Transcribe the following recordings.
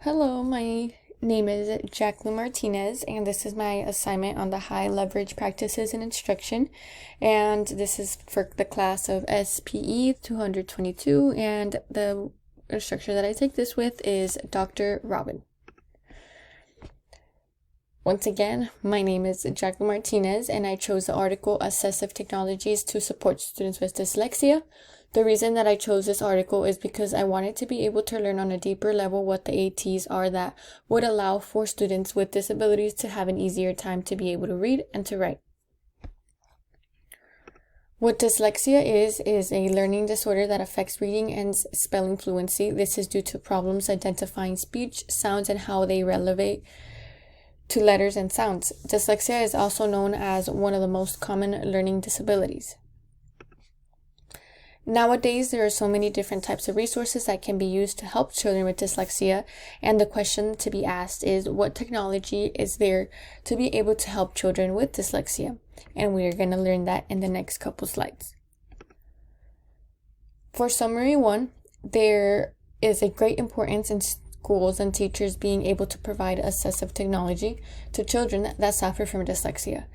Hello, my name is Jacqueline Martinez, and this is my assignment on the high leverage practices in instruction. And this is for the class of SPE 222, and the instructor that I take this with is Dr. Robin. Once again, my name is Jacqueline Martinez, and I chose the article Assistive Technologies to Support Students with Dyslexia. The reason that I chose this article is because I wanted to be able to learn on a deeper level what the ATs are that would allow for students with disabilities to have an easier time to be able to read and to write. What dyslexia is a learning disorder that affects reading and spelling fluency. This is due to problems identifying speech, sounds, and how they relate to letters and sounds. Dyslexia is also known as one of the most common learning disabilities. Nowadays, there are so many different types of resources that can be used to help children with dyslexia, and the question to be asked is what technology is there to be able to help children with dyslexia? And we are going to learn that in the next couple slides. For summary 1, there is a great importance in schools and teachers being able to provide assistive technology to children that suffer from dyslexia.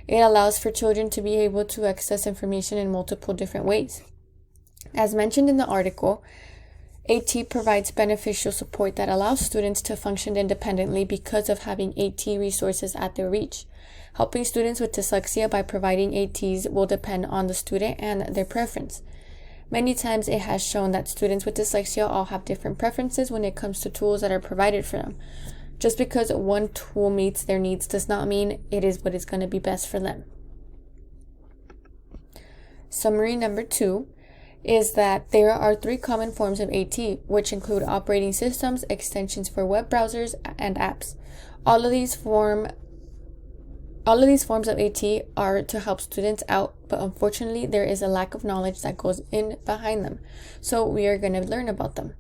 It allows for children to be able to access information in multiple different ways. As mentioned in the article, AT provides beneficial support that allows students to function independently because of having AT resources at their reach. Helping students with dyslexia by providing ATs will depend on the student and their preference. Many times it has shown that students with dyslexia all have different preferences when it comes to tools that are provided for them. Just because one tool meets their needs does not mean it is what is going to be best for them. Summary number 2 is that there are 3 common forms of AT, which include operating systems, extensions for web browsers, and apps. All of these forms of AT are to help students out, but unfortunately there is a lack of knowledge that goes in behind them. So we are going to learn about them.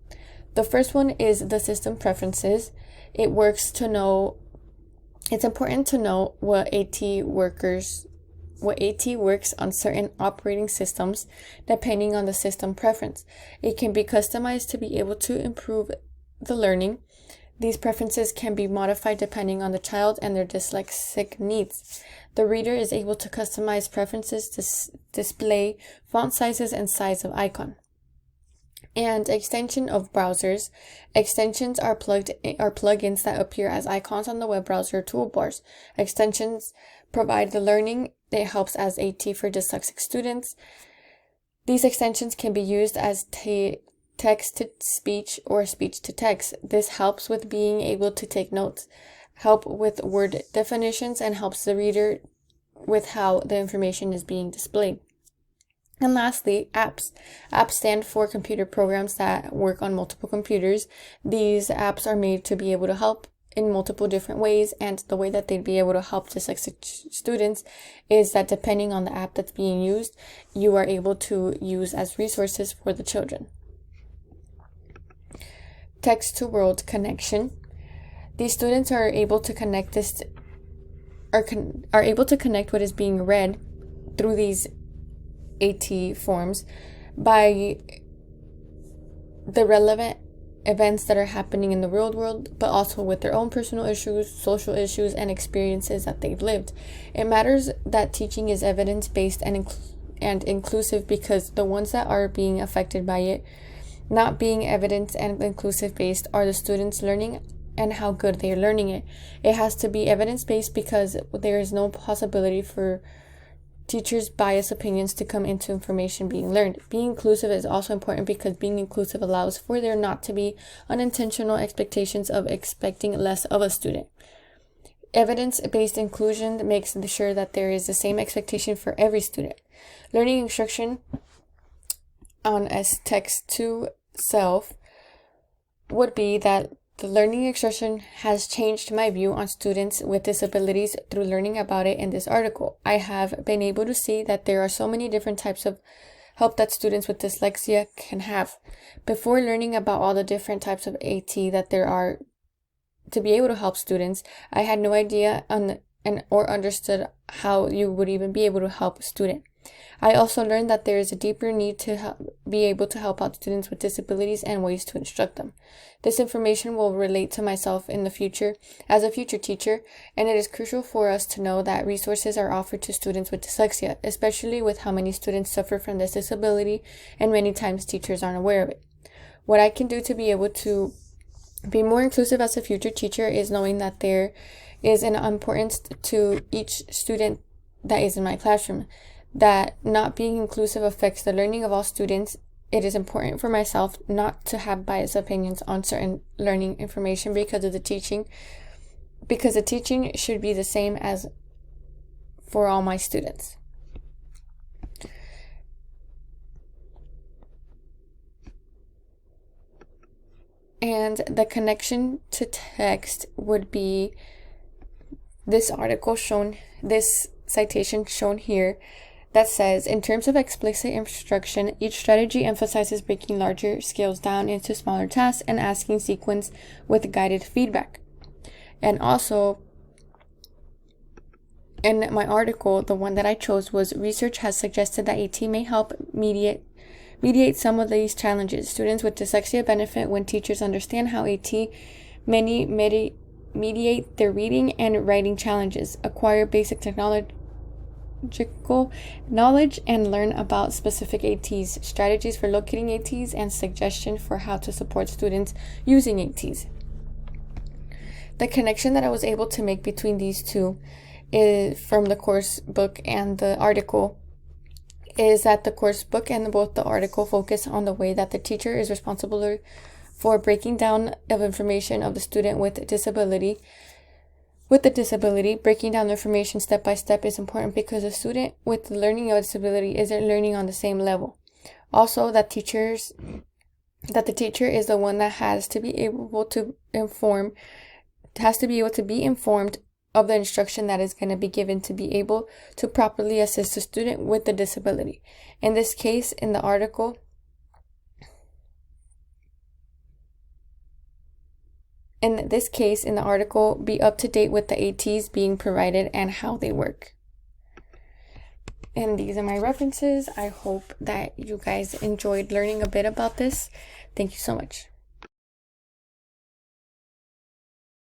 The first one is the system preferences. It's important to know what AT works on certain operating systems depending on the system preference. It can be customized to be able to improve the learning. These preferences can be modified depending on the child and their dyslexic needs. The reader is able to customize preferences to display font sizes and size of icon. And extension of browsers. Extensions are plugins that appear as icons on the web browser toolbars. Extensions provide the learning. It helps as AT for dyslexic students. These extensions can be used as text to speech or speech to text. This helps with being able to take notes, help with word definitions, and helps the reader with how the information is being displayed. And lastly, apps. Apps stand for computer programs that work on multiple computers. These apps are made to be able to help in multiple different ways, and the way that they'd be able to help dyslexic students is that depending on the app that's being used, you are able to use as resources for the children. Text to world connection. These students are able to connect what is being read through these AT forms by the relevant events that are happening in the real world, but also with their own personal issues, social issues, and experiences that they've lived. It matters that teaching is evidence-based and inclusive, because the ones that are being affected by it not being evidence and inclusive-based are the students learning and how good they are learning it. It has to be evidence-based because there is no possibility for teachers' biased opinions to come into information being learned. Being inclusive is also important because being inclusive allows for there not to be unintentional expectations of expecting less of a student. Evidence-based inclusion makes sure that there is the same expectation for every student. Learning instruction on as text to self would be that the learning instruction has changed my view on students with disabilities through learning about it in this article. I have been able to see that there are so many different types of help that students with dyslexia can have. Before learning about all the different types of AT that there are to be able to help students, I had no idea or understood how you would even be able to help a student. I also learned that there is a deeper need to be able to help out students with disabilities and ways to instruct them. This information will relate to myself in the future as a future teacher, and it is crucial for us to know that resources are offered to students with dyslexia, especially with how many students suffer from this disability, and many times teachers aren't aware of it. What I can do to be able to be more inclusive as a future teacher is knowing that there is an importance to each student that is in my classroom, that not being inclusive affects the learning of all students. It is important for myself not to have biased opinions on certain learning information because the teaching should be the same as for all my students. And the connection to text would be this citation shown here, that says, in terms of explicit instruction, each strategy emphasizes breaking larger scales down into smaller tasks and asking sequence with guided feedback. And also, in my article, the one that I chose was, research has suggested that AT may help mediate some of these challenges. Students with dyslexia benefit when teachers understand how AT mediate their reading and writing challenges, acquire basic technological knowledge, and learn about specific ATs, strategies for locating ATs, and suggestions for how to support students using ATs. The connection that I was able to make between these two is from the course book and the article is that the course book and both the article focus on the way that the teacher is responsible for breaking down of information of the student with the disability. Breaking down the information step by step is important because a student with the learning of disability isn't learning on the same level. Also, that the teacher is the one that has to be able to be informed of the instruction that is going to be given to be able to properly assist a student with the disability. In this case, in the article, be up to date with the ATs being provided and how they work. And these are my references. I hope that you guys enjoyed learning a bit about this. Thank you so much.